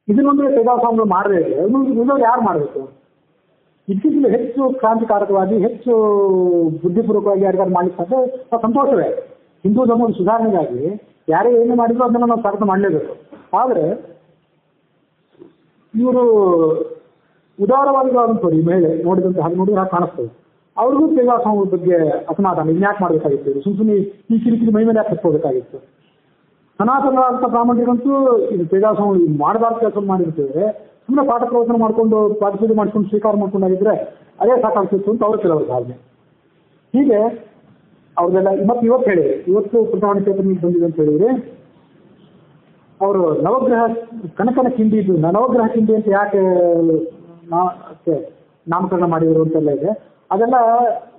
ಇದನ್ನೊಂದು ಪ್ರಜಾಸ್ವಾಮ್ಯ ಮಾಡದೇ ಇದೆ, ಉಳಿದವ್ರು ಯಾರು ಮಾಡಬೇಕು? ಇತ್ತೀಚೆಗೆ ಹೆಚ್ಚು ಕ್ರಾಂತಿಕಾರಕವಾಗಿ, ಹೆಚ್ಚು ಬುದ್ಧಿಪೂರ್ವಕವಾಗಿ ಯಾರಿಗಾರು ಮಾಡ್ಲಿಕ್ಕೆ ಸಾಧ್ಯ, ಸಂತೋಷವೇ. ಹಿಂದೂ ಧರ್ಮದ ಸುಧಾರಣೆಗಾಗಿ ಯಾರೇ ಏನು ಮಾಡಿದ್ರು ಅದನ್ನು ನಾವು ಸ್ವಾಗತ ಮಾಡಲೇಬೇಕು. ಆದರೆ ಇವರು ಉದಾರವಾದಿಗಳಾದಂಥವ್ರು, ಈ ಮಹಿಳೆ ನೋಡಿದಂತೆ ಹಾಗೆ ನೋಡಿದ್ರೆ ಹಾಗೆ ಕಾಣಿಸ್ತದೆ. ಅವ್ರಿಗೂ ಪ್ರಜಾಸ್ವಾಮ್ಯದ ಬಗ್ಗೆ ಅಸಮಾಧಾನ, ಇನ್ಯಾಕೆ ಮಾಡಬೇಕಾಗಿತ್ತು ಇವರು, ಸುಮ್ಮನೆ ಈ ಕಿರಿಕಿರಿ ಮೈ ಮೇಲೆ ಯಾಕೆ ಹತ್ಕೋಬೇಕಾಗಿತ್ತು? ಸನಾತನರಾದಂಥ ಬ್ರಾಹ್ಮಣರಿಗಂತೂ ಇದು ಪ್ರಜಾಸ್ವಾಮ್ಯ ಮಾಡಬಾರ್ದು ಕೆಲಸ ಮಾಡಿರ್ತೇವೆ, ಸುಮ್ಮನೆ ಪಾಠ ಪ್ರವಚನ ಮಾಡಿಕೊಂಡು ಪಾಠಪೂಜೆ ಮಾಡ್ಕೊಂಡು ಸ್ವೀಕಾರ ಮಾಡ್ಕೊಂಡಾಗಿದ್ರೆ ಅದೇ ಸಾಕಾಗ್ತಿತ್ತು ಅಂತ ಅವ್ರ ಕೆಲವರು ಭಾವನೆ. ಹೀಗೆ ಅವ್ರದೆಲ್ಲ ಇವತ್ತು ಹೇಳಿದ್ರೆ, ಇವತ್ತು ಪ್ರಧಾನ ಪೇಪರ್ ಬಂದಿದೆ ಅಂತ ಹೇಳಿದ್ರೆ, ಅವರು ನವಗ್ರಹ ಕನಕನ ಕಿಂಡಿ ಇದು ನವಗ್ರಹ ಕಿಂಡಿ ಅಂತ ಯಾಕೆ ನಾಮಕರಣ ಮಾಡಿದರು ಅಂತೆಲ್ಲ ಇದೆ. ಅದೆಲ್ಲ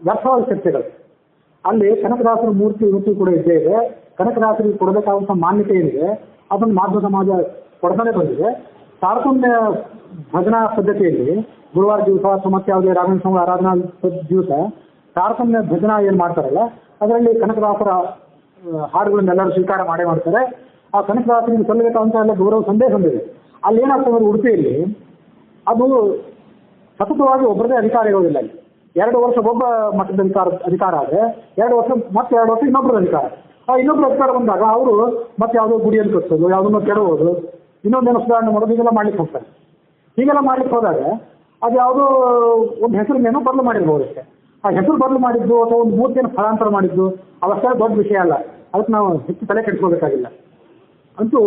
ವ್ಯರ್ಥವಾದ ಚರ್ಚೆಗಳು. ಅಲ್ಲಿ ಕನಕದಾಸರ ಮೂರ್ತಿ ಕೂಡ ಇದ್ದೇ ಇದೆ. ಕನಕದಾಸರಿಗೆ ಕೊಡಬೇಕಾದಂಥ ಮಾನ್ಯತೆ ಏನಿದೆ ಅದನ್ನು ಮಾಧ್ವ ಸಮಾಜ ಕೊಡ್ತಾನೆ ಬಂದಿದೆ. ತಾರತಮ್ಯ ಭಜನಾ ಪದ್ಧತಿಯಲ್ಲಿ ಗುರುವಾರ ದಿವಸ ಅಥವಾ ಮತ್ತೆ ಯಾವುದೇ ರಾಘವೇಂದ್ರ ಸ್ವಾಮಿ ಆರಾಧನಾ ದಿವಸ ತಾರತಮ್ಯ ಭಜನಾ ಏನು ಮಾಡ್ತಾರಲ್ಲ, ಅದರಲ್ಲಿ ಕನಕದಾಸರ ಹಾಡುಗಳನ್ನೆಲ್ಲರೂ ಸ್ವೀಕಾರ ಮಾಡ್ತಾರೆ. ಆ ಕನಕದಾಸರಿಗೆ ಸಲ್ಲಬೇಕಾದಂಥ ಎಲ್ಲ ಗೌರವ ಸಂದೇಶ ಹೊಂದಿದೆ. ಅಲ್ಲಿ ಏನಾಗ್ತದೆ, ಉಡುಪಿಯಲ್ಲಿ ಅದು ಸತತವಾಗಿ ಒಬ್ಬರದೇ ಅಧಿಕಾರ ಇರೋದಿಲ್ಲ. 2 ವರ್ಷ ಒಬ್ಬ ಮಟ್ಟದ ಅಧಿಕಾರ ಆದರೆ 2 ವರ್ಷ ಮತ್ತೆ 2 ವರ್ಷ ಇನ್ನೊಬ್ಬರ ಅಧಿಕಾರ. ಆ ಇನ್ನೊಬ್ಬರ ಅಧಿಕಾರ ಬಂದಾಗ ಅವರು ಮತ್ತೆ ಯಾವುದೋ ಗುಡಿಯನ್ನು ಕಟ್ಟೋದು, ಯಾವುದನ್ನೋ ಕೆಡವೋದು, ಇನ್ನೊಂದೇನೋ ಸುಧಾರಣೆ ಮಾಡೋದು, ಹೀಗೆಲ್ಲ ಮಾಡ್ಲಿಕ್ಕೆ ಹೋಗ್ತಾರೆ. ಹೀಗೆಲ್ಲ ಮಾಡ್ಲಿಕ್ಕೆ ಹೋದಾಗ ಅದು ಯಾವುದೋ ಒಂದು ಹೆಸರನ್ನೇನೋ ಬದಲು ಮಾಡಿರ್ಬೋದು ಅಷ್ಟೇ. ಆ ಹೆಸರು ಬದಲು ಮಾಡಿದ್ದು ಅಥವಾ ಒಂದು ಮೂರ್ತಿಯನ್ನು ಸ್ಥಳಾಂತರ ಮಾಡಿದ್ದು ಅವಷ್ಟೇ ದೊಡ್ಡ ವಿಷಯ ಅಲ್ಲ. ಅದಕ್ಕೆ ನಾವು ಹೆಚ್ಚು ತಲೆ ಕೆಡಿಸ್ಕೋಬೇಕಾಗಿಲ್ಲ. ಅಂತೂ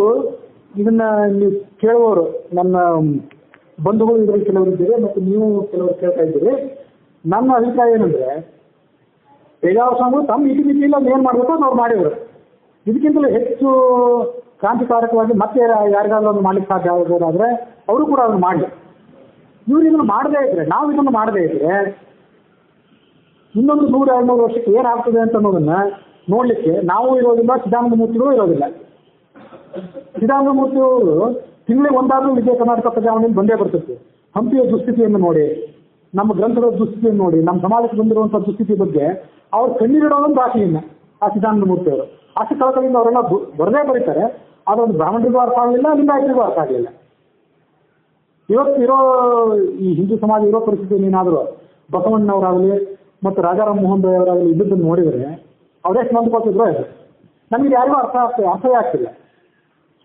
ಇದನ್ನ ನೀವು ಕೇಳುವವರು, ನನ್ನ ಬಂಧುಗಳು ಇದರಲ್ಲಿ ಕೆಲವರು ಇದ್ದೀರಿ ಮತ್ತು ನೀವು ಕೆಲವರು ಕೇಳ್ತಾ ಇದ್ದೀರಿ. ನನ್ನ ಅಭಿಪ್ರಾಯ ಏನಂದ್ರೆ, ಪ್ರಜಾಸ್ವಾಮ್ಯ ತಮ್ಮ ಇತಿಮಿತಿಯಲ್ಲಿ ಅಲ್ಲಿ ಏನು ಮಾಡಬೇಕು ಅದು ಅವ್ರು ಮಾಡಿದ್ರು. ಇದಕ್ಕಿಂತಲೂ ಹೆಚ್ಚು ಕ್ರಾಂತಿಕಾರಕವಾಗಿ ಮತ್ತೆ ಯಾರಿಗಾದ್ರೂ ಅದನ್ನು ಮಾಡ್ಲಿಕ್ಕೆ ಸಾಧ್ಯ ಆಗೋದಾದ್ರೆ ಅವರು ಕೂಡ ಅದನ್ನು ಮಾಡಲಿ. ಇವ್ರು ಇದನ್ನು ಮಾಡದೇ ಇದ್ರೆ, ನಾವು ಇದನ್ನು ಮಾಡದೇ ಇದ್ರೆ ಇನ್ನೊಂದು 100-200 ವರ್ಷಕ್ಕೆ ಏನಾಗ್ತದೆ ಅಂತ ಅನ್ನೋದನ್ನ ನೋಡ್ಲಿಕ್ಕೆ ನಾವು ಇರೋದಿಲ್ಲ, ಚಿದಾನಂದ ಮೂರ್ತಿಗಳು ಇರೋದಿಲ್ಲ. ಚಿದಾನಂದ ಮೂರ್ತಿಯವರು ತಿಂಗಳಿಗೆ ಒಂದಾದ್ರೂ ವಿಜಯ ಕರ್ನಾಟಕ ಪ್ರಜಾವಾಣಿಯಲ್ಲಿ ಬಂದೇ ಬರ್ತಿತ್ತು. ಹಂಪಿಯ ದುಸ್ಥಿತಿಯನ್ನು ನೋಡಿ, ನಮ್ಮ ಗ್ರಂಥಗಳ ದುಸ್ಥಿತಿಯನ್ನು ನೋಡಿ, ನಮ್ಮ ಸಮಾಜಕ್ಕೆ ಬಂದಿರುವಂಥ ದುಸ್ಥಿತಿ ಬಗ್ಗೆ ಅವ್ರು ಕಣ್ಣೀರಿಡೋದೊಂದು ಆಸೆಯಿಲ್ಲ ಆ ಚಿದಾನಂದ ಮೂರ್ತಿಯವರು. ಅಷ್ಟು ಕಳಕಳಿಂದ ಅವರೆಲ್ಲ ಬರದೇ ಬರೀತಾರೆ. ಅದೊಂದು ಬ್ರಾಹ್ಮಣರಿಗೂ ಅರ್ಥ ಆಗಲಿಲ್ಲ, ಲಿಂಗಾಯತರಿಗೂ ಅರ್ಥ ಆಗಲಿಲ್ಲ. ಇವತ್ತಿರೋ ಈ ಹಿಂದೂ ಸಮಾಜ ಇರೋ ಪರಿಸ್ಥಿತಿ ಏನಾದರೂ ಬಸವಣ್ಣವರಾಗಲಿ ಮತ್ತು ರಾಜಾರಾಮ್ ಮೋಹನ್ ರಾಯ್ ಅವರಾಗಲಿ ಇದ್ದದ್ದನ್ನು ನೋಡಿದರೆ ಅವರೆಷ್ಟು ನಂಬ್ಕೊತಿದ್ರು ಅದು ನಮಗೆ ಯಾರಿಗೂ ಅರ್ಥವೇ ಆಗ್ತಿಲ್ಲ.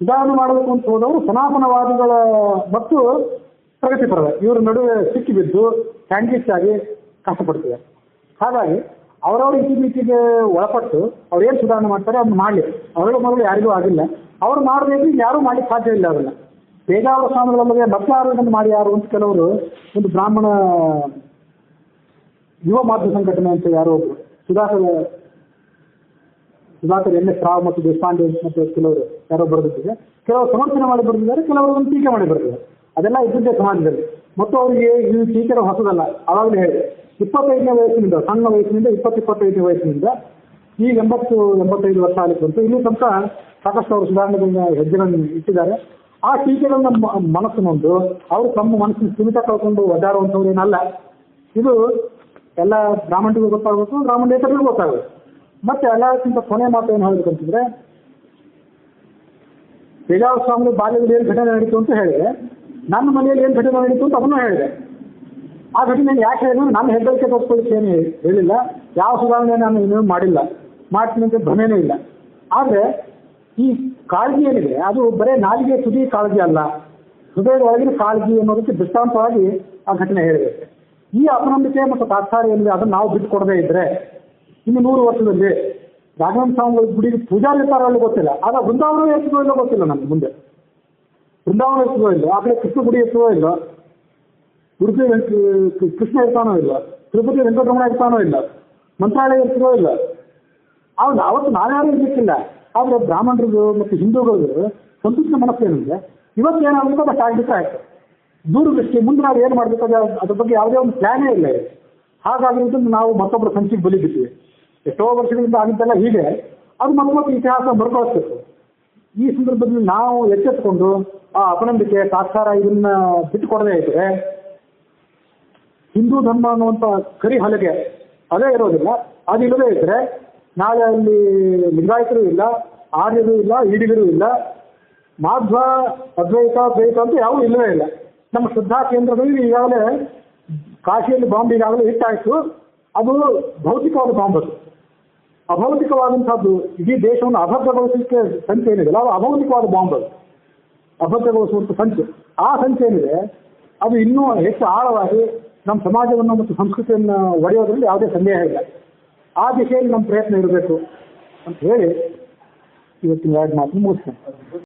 ಸುಧಾರಣೆ ಮಾಡಬೇಕು ಅಂತ ಹೋದವರು ಸನಾತನವಾದಿಗಳ ಮತ್ತು ಪ್ರಗತಿಪರರ ಇವರ ನಡುವೆ ಸಿಕ್ಕಿಬಿದ್ದು ಸ್ಯಾಂಡ್ವಿಚ್ ಆಗಿ ಕಷ್ಟಪಡ್ತಿದೆ. ಹಾಗಾಗಿ ಅವರವ್ರ ಇತಿಮಿತಿಗೆ ಒಳಪಟ್ಟು ಅವ್ರೇನು ಸುಧಾರಣೆ ಮಾಡ್ತಾರೆ ಅದನ್ನು ಮಾಡಲಿ. ಅವರ ಮೊದಲು ಯಾರಿಗೂ ಆಗಿಲ್ಲ, ಅವ್ರು ಮಾಡಬೇಕು, ಯಾರೂ ಮಾಡ್ಲಿಕ್ಕೆ ಸಾಧ್ಯ ಇಲ್ಲ. ಅದನ್ನು ಪೇಜಾವರ ಸ್ವಾಮಿಗಳಲ್ಲದೆ ಮತ್ತೆ ಯಾರು ಮಾಡಿ ಯಾರು ಅಂತ ಕೆಲವರು ಒಂದು ಬ್ರಾಹ್ಮಣ ಯುವ ಮಾಧ್ಯಮ ಸಂಘಟನೆ ಅಂತ ಯಾರೋ ಒಬ್ರು ಸುಧಾಕರ್ NS ರಾವ್ ಮತ್ತು ದೇಶಪಾಂಡೆ ಮತ್ತು ಕೆಲವರು ಯಾರೋ ಬರೆದಿದ್ದಾರೆ. ಕೆಲವರು ಸಮರ್ಥನೆ ಮಾಡಿ ಬರೆದಿದ್ದಾರೆ, ಕೆಲವರು ಒಂದು ಟೀಕೆ ಮಾಡಿ ಬರೆದಿದ್ದಾರೆ. ಅದೆಲ್ಲ ಇದ್ದಿದ್ದೇ ಸಮಾಜದಲ್ಲಿ. ಮತ್ತು ಅವರಿಗೆ ಈ ಟೀಕೆ ಹೊಸದಲ್ಲ. ಅವಾಗಲೇ ಹೇಳಿ 25ನೇ ವಯಸ್ಸಿನಿಂದ, ಸಣ್ಣ ವಯಸ್ಸಿನಿಂದ 20-25ನೇ ವಯಸ್ಸಿನಿಂದ ಈಗ 80-85 ವರ್ಷ ಆಗಲಿಕ್ಕೆ ಬಂತು. ಇಲ್ಲಿ ತನಕ ಸಾಕಷ್ಟು ಅವರು ಸುಧಾರಣೆಗಳಿಂದ ಹೆಜ್ಜೆಗಳನ್ನು ಇಟ್ಟಿದ್ದಾರೆ. ಆ ಟೀಕೆಗಳನ್ನ ಮನಸ್ಸು ನೊಂದು ಅವರು ತಮ್ಮ ಮನಸ್ಸಿನ ಸ್ಥಿಮಿತ ಕಳ್ಕೊಂಡು ಒದ್ದಾಡುವಂಥವ್ರು ಏನಲ್ಲ. ಇದು ಎಲ್ಲ ಬ್ರಾಹ್ಮಣರಿಗೂ ಗೊತ್ತಾಗಬೇಕು, ಬ್ರಾಹ್ಮಣೇತರಿಗೂ ಗೊತ್ತಾಗಬೇಕು. ಮತ್ತೆ ಎಲ್ಲಕ್ಕಿಂತ ಕೊನೆ ಮಾತು ಏನು ಹೇಳಬೇಕಂತಿದ್ರೆ, ಪ್ರಜಾಸ್ವಾಮ್ಯ ಬಾಲ್ಯದಲ್ಲಿ ಏನು ಘಟನೆ ನಡೀತು ಅಂತ ಹೇಳಿದೆ, ನನ್ನ ಮನೆಯಲ್ಲಿ ಏನು ಘಟನೆ ನಡೀತು ಅಂತ ಅದನ್ನು ಹೇಳಿದೆ. ಆ ಘಟನೆಯನ್ನು ಯಾಕೆ ಹೇಳಿದ್ರೆ ನನ್ನ ಹೆಗ್ಗಳಿಕೆ ತೋರಿಸ್ಕೊಳ್ಳಿಕ್ಕೆ ಏನು ಹೇಳಿಲ್ಲ, ಯಾವ ಸುಧಾರಣೆ ನಾನು ಇನ್ನೂ ಮಾಡಿಲ್ಲ, ಮಾಡ್ತೀನಿ ಅಂತ ಭ್ರಮೆನೂ ಇಲ್ಲ. ಆದರೆ ಈ ಕಾಳಜಿ ಏನಿದೆ ಅದು ಬರೇ ನಾಲಿಗೆ ತುದಿ ಕಾಳಜಿ ಅಲ್ಲ, ಹೃದಯದ ಒಳಗಿನ ಕಾಳಜಿ ಅನ್ನೋದಕ್ಕೆ ದೃಷ್ಟಾಂತವಾಗಿ ಆ ಘಟನೆ ಹೇಳಿದೆ. ಈ ಅಪನಂಬಿಕೆ ಮತ್ತು ತಾತ್ಸಾರ ಏನಿದೆ ಅದನ್ನು ನಾವು ಬಿಟ್ಟುಕೊಡದೇ ಇದ್ರೆ ಇನ್ನು 100 ವರ್ಷದಲ್ಲಿ ರಾಘವೇಂದ್ರ ಸ್ವಾಮಿಗಳ ಗುಡಿಗೆ ಪೂಜಾರಿ ಇರ್ತಾರೋ ಗೊತ್ತಿಲ್ಲ, ಆಗ ಬೃಂದಾವನ ಎತ್ತೋ ಇಲ್ಲೋ ಗೊತ್ತಿಲ್ಲ. ನಮ್ಗೆ ಮುಂದೆ ಬೃಂದಾವನ ಎತ್ತೋ ಇಲ್ಲ, ಆ ಕಡೆ ಕೃಷ್ಣ ಗುಡಿ ಎತ್ತೋ ಇಲ್ಲ, ಉಡುಪಿ ಕೃಷ್ಣ ಇರ್ತಾನೋ ಇಲ್ಲ, ತಿರುಪತಿ ವೆಂಕಟರಮಣ ಇರ್ತಾನೋ ಇಲ್ಲ, ಮಂತ್ರಾಲಯ ಇರ್ತದೋ ಇಲ್ಲ. ಅವತ್ತು ನಾವ್ಯಾರು ಇರ್ಲಿಕ್ಕಿಲ್ಲ. ಆದರೆ ಬ್ರಾಹ್ಮಣರಿಗೂ ಮತ್ತು ಹಿಂದೂಗಳಿಗೂ ಸಂತುಷ್ಟ ಮನಸ್ಸೇನಿದೆ ಇವತ್ತೇನಾಗಬೇಕು ಅದಷ್ಟು ಆಗ್ಲಿಕ್ಕೆ ಆಯ್ತು. ದೂರದೃಷ್ಟಿ ಮುಂದೆ ನಾವು ಏನು ಮಾಡಬೇಕು ಅದ್ರ ಬಗ್ಗೆ ಯಾವುದೇ ಒಂದು ಪ್ಲಾನೇ ಇಲ್ಲ. ಹಾಗಾಗಿರೋದನ್ನು ನಾವು ಮತ್ತೊಬ್ಬರ ಸಂಚಿಗೆ ಬಲಿಬಿಟ್ಟಿವಿ. ಎಷ್ಟೋ ವರ್ಷಗಳಿಂದ ಆಗಿದ್ದೆಲ್ಲ ಹೀಗೆ ಅದು ಮತ್ತೊಬ್ಬ ಇತಿಹಾಸ ಬರ್ಕೊಳ್ಬೇಕು. ಈ ಸಂದರ್ಭದಲ್ಲಿ ನಾವು ಎಚ್ಚೆತ್ತುಕೊಂಡು ಆ ಅಪನಂಬಿಕೆ ತಾತ್ಸಾರ ಇದನ್ನ ಬಿಟ್ಟುಕೊಡದೇ ಇದ್ರೆ ಹಿಂದೂ ಧರ್ಮ ಅನ್ನುವಂಥ ಕರಿ ಹಲಗೆ ಅದೇ ಇರೋದಿಲ್ಲ. ಅದಿಲ್ಲದೇ ಇದ್ರೆ ನಾಳೆ ಅಲ್ಲಿ ಲಿಂಗಾಯತರು ಇಲ್ಲ, ಆರ್ಯರು ಇಲ್ಲ, ಈಡಿಗರು ಇಲ್ಲ, ಮಾಧ್ವ ಅದ್ವೈತ ದ್ವೈತ ಅಂತ ಯಾವುದೂ ಇಲ್ಲವೇ ಇಲ್ಲ. ನಮ್ಮ ಶ್ರದ್ಧಾ ಕೇಂದ್ರದಲ್ಲಿ ಈಗಾಗಲೇ ಕಾಶಿಯಲ್ಲಿ ಬಾಂಬ್ ಈಗಾಗಲೇ ಇಟ್ಟಾಯಿತು. ಅದು ಭೌತಿಕವಾದ ಬಾಂಬ್. ಅದು ಅಭೌತಿಕವಾದಂಥದ್ದು ಇಡೀ ದೇಶವನ್ನು ಅಭದ್ರಗೊಳಿಸಲಿಕ್ಕೆ ಸಂಚೆ ಏನಿದೆ ಅದು ಅಭೌತಿಕವಾದ ಬಾಂಬ್. ಅದು ಅಭದ್ರಗೊಳಿಸುವಂಥ ಸಂಚೆ. ಆ ಸಂಚೆ ಏನಿದೆ ಅದು ಇನ್ನೂ ಹೆಚ್ಚು ಆಳವಾಗಿ ನಮ್ಮ ಸಮಾಜವನ್ನು ಮತ್ತು ಸಂಸ್ಕೃತಿಯನ್ನು ಒಡೆಯೋದ್ರಲ್ಲಿ ಯಾವುದೇ ಸಂದೇಹ ಇಲ್ಲ. ಆ ದಿಶೆಯಲ್ಲಿ ನಮ್ಮ ಪ್ರಯತ್ನ ಇರಬೇಕು ಅಂತ ಹೇಳಿ ಇವತ್ತಿನ ಎರಡು ಮಾತು ಮುಗಿಸ್ತೇನೆ.